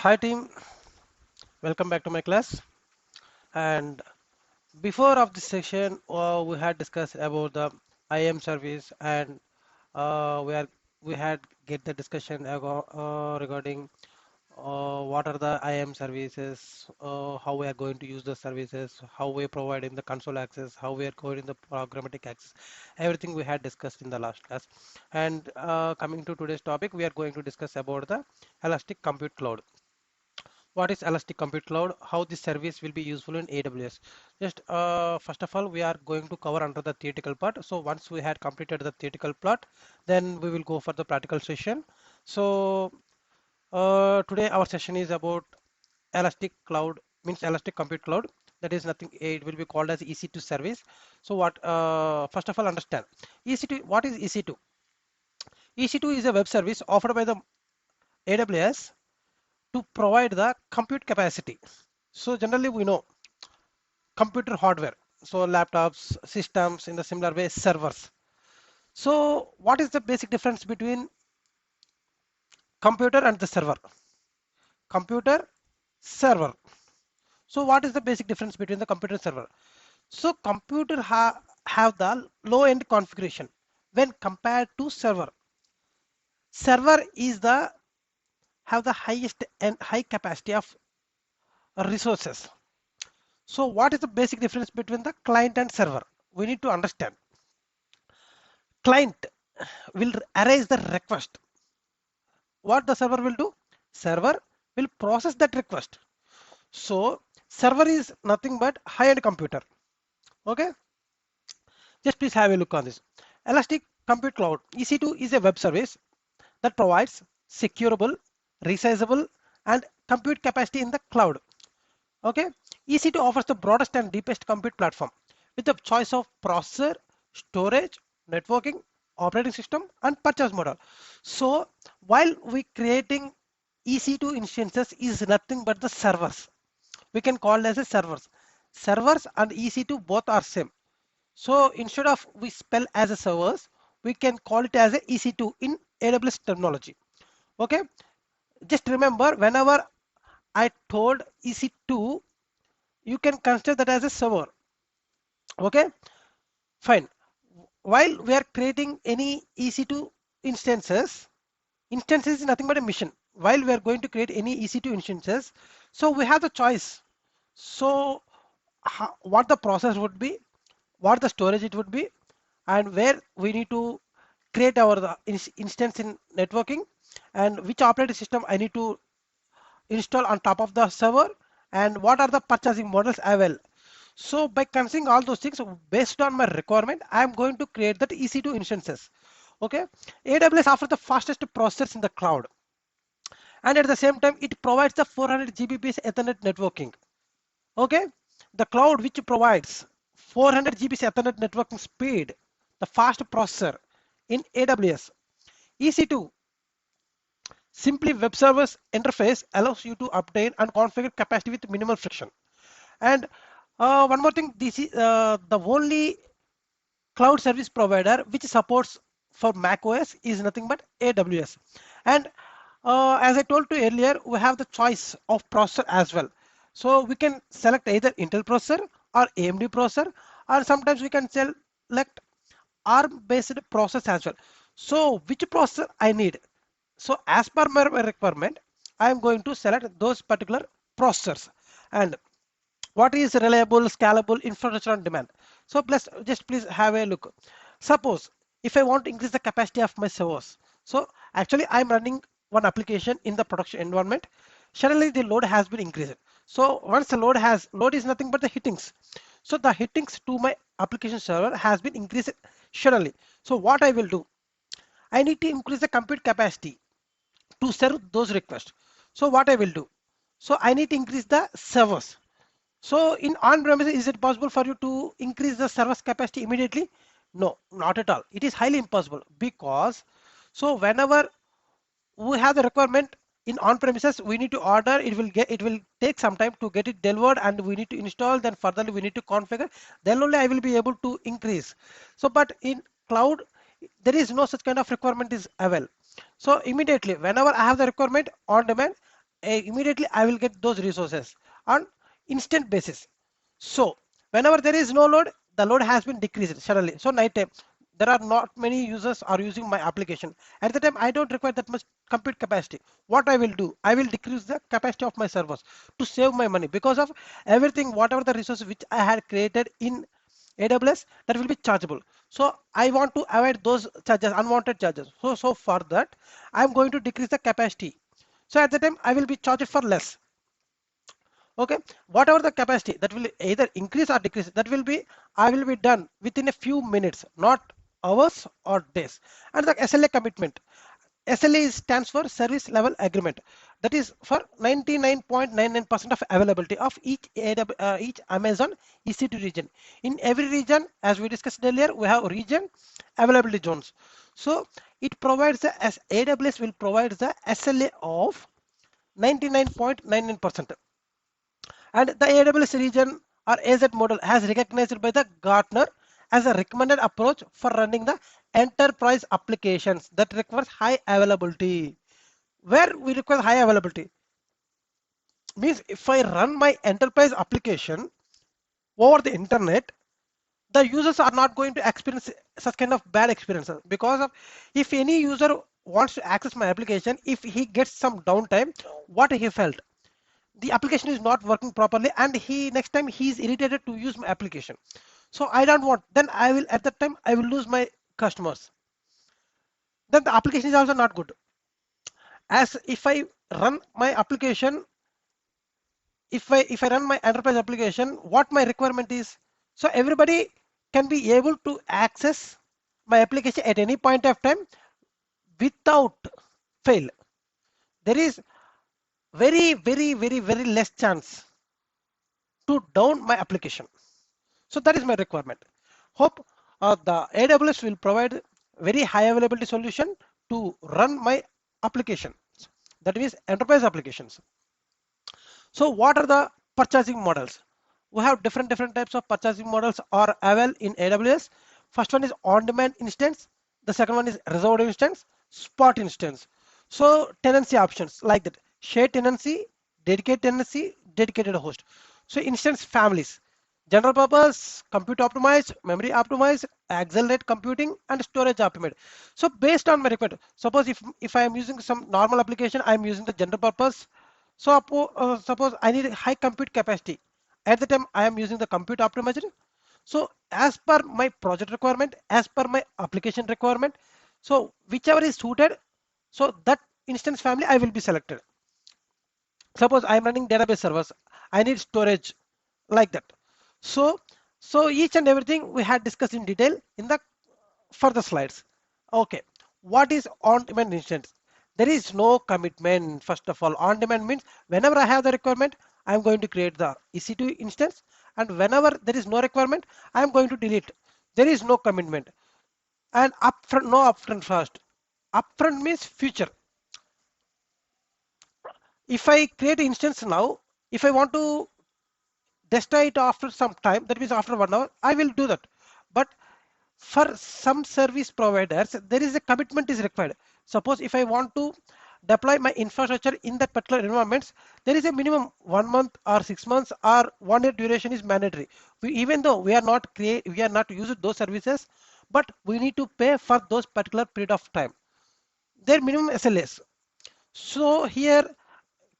Hi team, welcome back to my class. And before of this session, we had discussed about the IAM service, and we had get the discussion regarding what are the IAM services, how we are going to use the services, how we are providing the console access, how we are providing the programmatic access. Everything we had discussed in the last class. And coming to today's topic, we are going to discuss about the Elastic Compute Cloud. What is Elastic Compute Cloud? How this service will be useful in AWS? Just first of all, we are going to cover under the theoretical part. So once we had completed the theoretical part, then we will go for the practical session. So today our session is about Elastic Cloud, means Elastic Compute Cloud. That is nothing. It will be called as EC2 service. So what? First of all, understand EC2. What is EC2? EC2 is a web service offered by the AWS to provide the compute capacity. So generally we know computer hardware, so laptops, systems, in the similar way servers. So what is the basic difference between computer and the server? Computer, server. So what is the basic difference between the computer and server? So computer have the low end configuration when compared to server. Server is the have the highest and high capacity of resources. So what is the basic difference between the client and server? We need to understand. Client will arise the request. What the server will do? Server will process that request. So server is nothing but high-end computer. Okay. Just please have a look on this. Elastic Compute Cloud EC2 is a web service that provides securable, resizable, and compute capacity in the cloud. Okay. EC2 offers the broadest and deepest compute platform with the choice of processor, storage, networking, operating system, and purchase model. So while we creating EC2 instances is nothing but the servers. We can call as a servers. Servers and EC2 both are same. So instead of we spell as a servers, we can call it as a EC2 in AWS terminology. Okay. Just remember, whenever I told EC2, you can consider that as a server. Okay, fine. While we are creating any EC2 instances, instances is nothing but a mission. While we are going to create any EC2 instances, so we have the choice. So what the process would be, what the storage it would be, and where we need to create our instance in networking, and which operating system I need to install on top of the server, and what are the purchasing models available. So by considering all those things based on my requirement, I am going to create that EC2 instances. Okay, AWS offers the fastest processors in the cloud, and at the same time it provides the 400 Gbps Ethernet networking. Okay, the cloud which provides 400 Gbps Ethernet networking speed, the fast processor in AWS. EC2 simply web service interface allows you to obtain and configure capacity with minimal friction. And one more thing, this is the only cloud service provider which supports for macOS is nothing but AWS. And as I told you earlier, we have the choice of processor as well. So we can select either Intel processor or AMD processor, or sometimes we can select ARM based process as well. So which processor I need? So as per my requirement, I am going to select those particular processors. And what is reliable, scalable infrastructure on demand? So just please have a look. Suppose if I want to increase the capacity of my servers, so actually I'm running one application in the production environment. Suddenly the load has been increased. So once the load is nothing but the hittings. So the hittings to my application server has been increased suddenly. So what I will do, I need to increase the compute capacity to serve those requests. So what I will do, so I need to increase the servers. So in on-premise, is it possible for you to increase the service capacity immediately? No, not at all. It is highly impossible, because so whenever we have the requirement in on-premises, we need to order, it will take some time to get it delivered, and we need to install, then furtherly we need to configure, then only I will be able to increase. So but in cloud, there is no such kind of requirement is available. So immediately whenever I have the requirement on demand, immediately I will get those resources on instant basis. So whenever there is no load, the load has been decreased suddenly. So night time, there are not many users are using my application. At the time, I don't require that much compute capacity. What I will do, I will decrease the capacity of my servers to save my money because of everything, whatever the resources which I had created in AWS, that will be chargeable. So I want to avoid those charges, unwanted charges. So for that, I'm going to decrease the capacity. So at the time, I will be charged for less. Okay, whatever the capacity that will either increase or decrease, that will be I will be done within a few minutes, not hours or days. And the SLA commitment, SLA stands for service level agreement, that is for 99.99% of availability of each Amazon EC2 region. In every region, as we discussed earlier, we have region availability zones. So it provides the, as AWS will provide the SLA of 99.99%. And the AWS region or AZ model has recognized by the Gartner as a recommended approach for running the enterprise applications that requires high availability. Where we require high availability means if I run my enterprise application over the internet, the users are not going to experience such kind of bad experiences because of if any user wants to access my application, if he gets some downtime, what he felt, the application is not working properly and he next time he is irritated to use my application. So I don't want, then I will at that time I will lose my customers. Then the application is also not good. As if I run my application, if I run my enterprise application, what my requirement is, so everybody can be able to access my application at any point of time without fail. There is very less chance to down my application. So that is my requirement. Hope the AWS will provide very high availability solution to run my application. That means enterprise applications. So what are the purchasing models? We have different types of purchasing models are available in AWS. First one is on-demand instance. The second one is reserved instance, spot instance. So tenancy options like that: shared tenancy, dedicated host. So instance families: general purpose, compute optimized, memory optimized, accelerate computing, and storage optimized. So based on my requirement, suppose if I am using some normal application, I am using the general purpose. So suppose I need high compute capacity. At the time I am using the compute optimizer. So as per my project requirement, as per my application requirement, so whichever is suited, so that instance family I will be selected. Suppose I am running database servers, I need storage like that. So, so each and everything we had discussed in detail in the further slides. Okay, what is on-demand instance? There is no commitment. First of all, on-demand means whenever I have the requirement, I am going to create the EC2 instance, and whenever there is no requirement, I am going to delete. There is no commitment. And upfront, no upfront first. Upfront means future. If I create an instance now, if I want to destroy it after some time, that means after 1 hour, I will do that. But for some service providers, there is a commitment is required. Suppose if I want to deploy my infrastructure in that particular environments, there is a minimum 1 month or 6 months or 1 year duration is mandatory. Even though we are not using those services, but we need to pay for those particular period of time. Their minimum SLAs. So here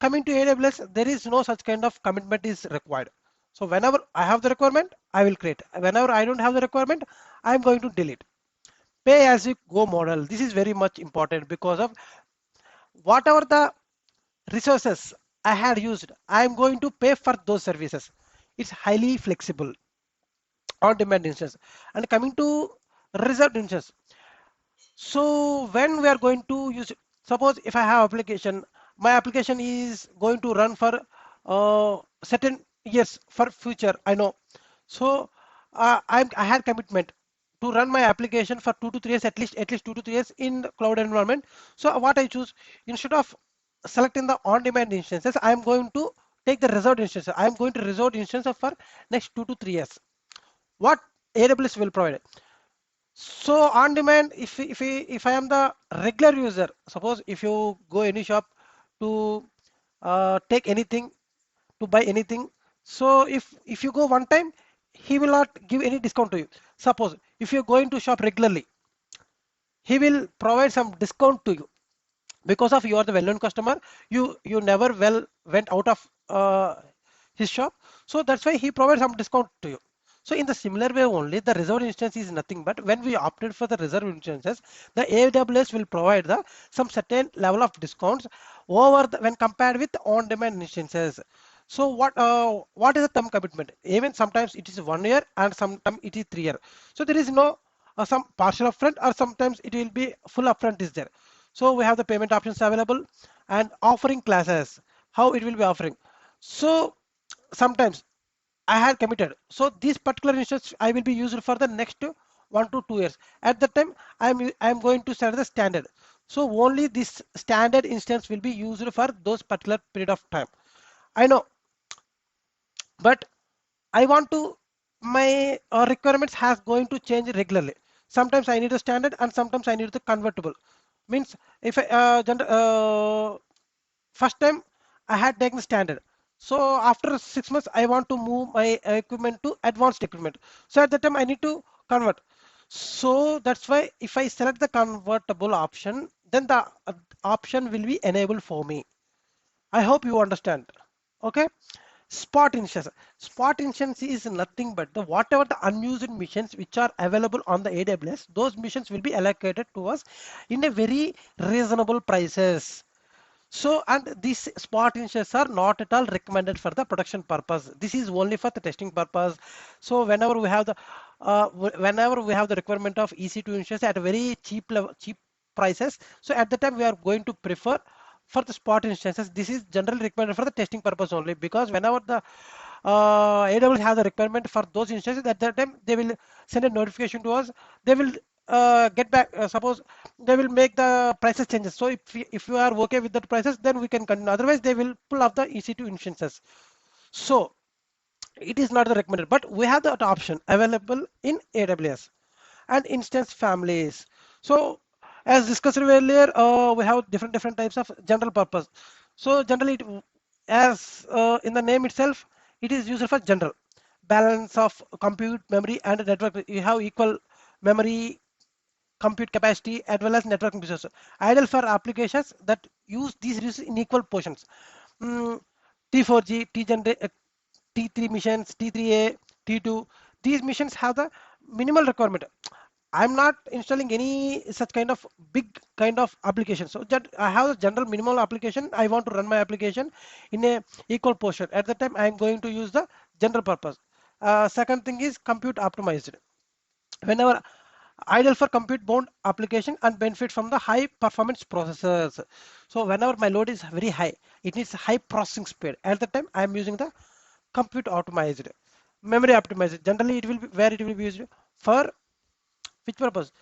coming to AWS, there is no such kind of commitment is required. So whenever I have the requirement, I will create. Whenever I don't have the requirement, I am going to delete. Pay as you go model. This is very much important because of whatever the resources I had used, I am going to pay for those services. It's highly flexible on demand instance. And coming to reserved instance. So when we are going to use, suppose if I have application, my application is going to run for certain years for future, I know. So I had commitment to run my application for 2 to 3 years, at least 2 to 3 years in the cloud environment. So what I choose, instead of selecting the on-demand instances, I am going to take the reserved instances. I am going to reserve instances for next 2 to 3 years. What AWS will provide. So on demand, if I am the regular user, suppose if you go any shop to take anything to buy anything. So if you go one time, he will not give any discount to you. Suppose if you're going to shop regularly, he will provide some discount to you because of you are the well-known customer. You never went out of his shop, so that's why he provides some discount to you. So in the similar way only, the reserved instance is nothing but when we opted for the reserved instances, the AWS will provide the some certain level of discounts over when compared with on-demand instances. So what is the term commitment? Even sometimes it is 1 year and sometimes it is 3 year. So there is no some partial upfront, or sometimes it will be full upfront is there. So we have the payment options available and offering classes, how it will be offering. So sometimes I had committed. So this particular instance I will be used for the next 1 to 2 years. At that time, I'm going to set the standard. So only this standard instance will be used for those particular period of time. I know, but I want to my requirements has going to change regularly. Sometimes I need a standard and sometimes I need the convertible. Means if I first time I had taken standard. So after 6 months, I want to move my equipment to advanced equipment. So at that time, I need to convert. So that's why if I select the convertible option, then the option will be enabled for me. I hope you understand. Okay. Spot instance. Spot instance is nothing but the whatever the unused missions which are available on the AWS, those missions will be allocated to us in a very reasonable prices. So, and these spot instances are not at all recommended for the production purpose. This is only for the testing purpose. So, whenever we have the requirement of EC2 instances at a very cheap level, cheap prices. So, at the time we are going to prefer for the spot instances. This is generally recommended for the testing purpose only, because whenever the AWS has a requirement for those instances, at that time they will send a notification to us. They will get back. Suppose they will make the prices changes. So if you are okay with the prices, then we can continue. Otherwise, they will pull off the EC2 instances. So it is not the recommended, but we have that option available in AWS and instance families. So as discussed earlier, we have different types of general purpose. So generally, as in the name itself, it is used for general balance of compute, memory, and network. You have equal memory, compute capacity, as well as networking resources. Ideal for applications that use these resources in equal portions. Mm, T4G, T3 missions, T3A, T2. These missions have the minimal requirement. I'm not installing any such kind of big kind of application. So that I have a general minimal application. I want to run my application in a equal portion. At the time, I'm going to use the general purpose. Second thing is compute optimized. Whenever ideal for compute bound application and benefit from the high performance processors. So whenever my load is very high, it needs high processing speed. At the time, I am using the compute optimized, memory optimized. Generally, it will be where it will be used for which purpose?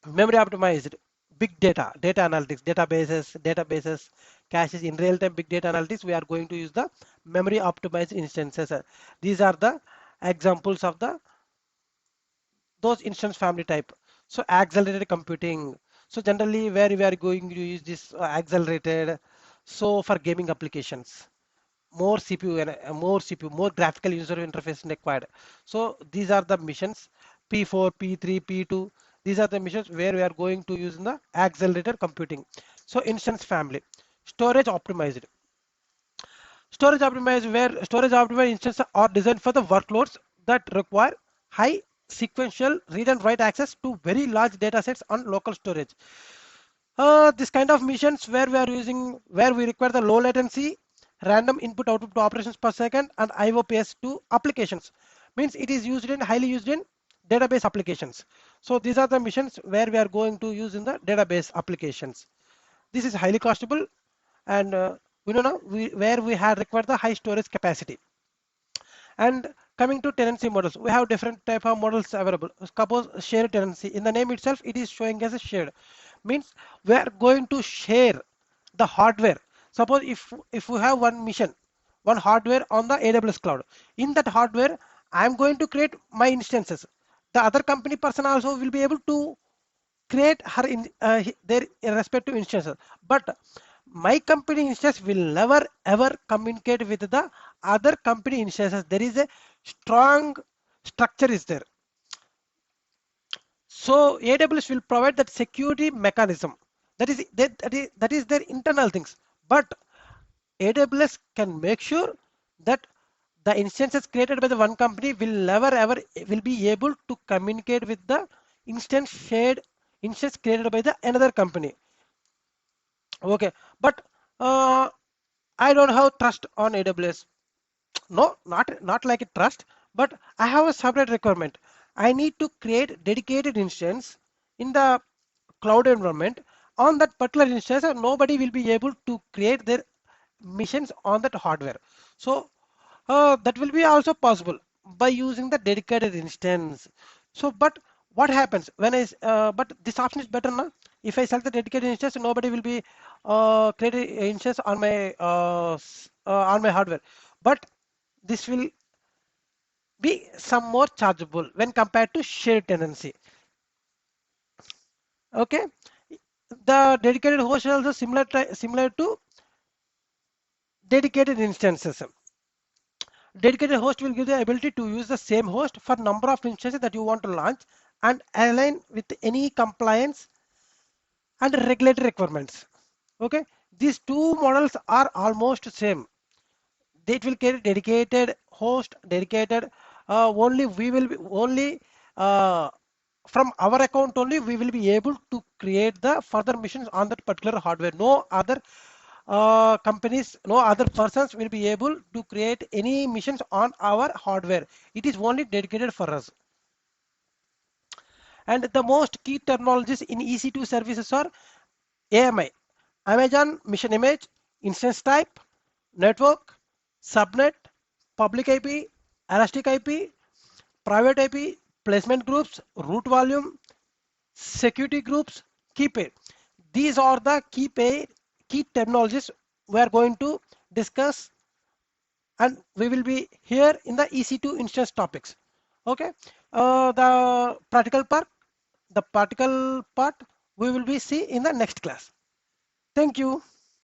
Memory optimized, big data, data analytics, databases, caches in real time, big data analytics. We are going to use the memory optimized instances. These are the examples of the those instance family type. So accelerated computing. So generally where we are going to use this accelerated. So for gaming applications, more CPU and more CPU, more graphical user interface required. So these are the missions P4, P3, P2. These are the missions where we are going to use in the accelerated computing. So instance family, storage optimized. Storage optimized instances are designed for the workloads that require high sequential read and write access to very large data sets on local storage. This kind of missions where we require the low latency, random input output operations per second, and IO pace to applications. Means it is used in highly used in database applications. So these are the missions where we are going to use in the database applications. This is highly costable, and we know now where we had required the high storage capacity. And coming to tenancy models, we have different type of models available. Suppose shared tenancy. In the name itself, it is showing as a shared. Means we are going to share the hardware. Suppose if we have one mission, one hardware on the AWS cloud. In that hardware, I am going to create my instances. The other company person also will be able to create her in their respective instances. But my company instance will never ever communicate with the other company instances. There is a strong structure is there. So AWS will provide that security mechanism. That is their internal things. But AWS can make sure that the instances created by the one company will never ever will be able to communicate with the shared instance created by the another company. Okay, but uh, I don't have trust on AWS. No, not like a trust, but I have a separate requirement. I need to create dedicated instance in the cloud environment. On that particular instance, nobody will be able to create their missions on that hardware. So that will be also possible by using the dedicated instance. So, but what happens when but this option is better now. If I select the dedicated instance, nobody will be creating instance on my hardware. But this will be some more chargeable when compared to shared tenancy. Okay, the dedicated host is also similar to dedicated instances. Dedicated host will give the ability to use the same host for number of instances that you want to launch and align with any compliance and regulatory requirements. Okay, these two models are almost same. It will carry dedicated host, dedicated only we will be only uh, from our account only we will be able to create the further missions on that particular hardware. No other companies, no other persons will be able to create any missions on our hardware. It is only dedicated for us. And the most key terminologies in EC2 services are AMI, Amazon Mission Image, Instance Type, Network, Subnet, Public IP, Elastic IP, Private IP, Placement Groups, Root Volume, Security Groups, Key Pair. These are the key terminologies we are going to discuss, and we will be here in the EC2 instance topics. Okay, the practical part we will be see in the next class. Thank you.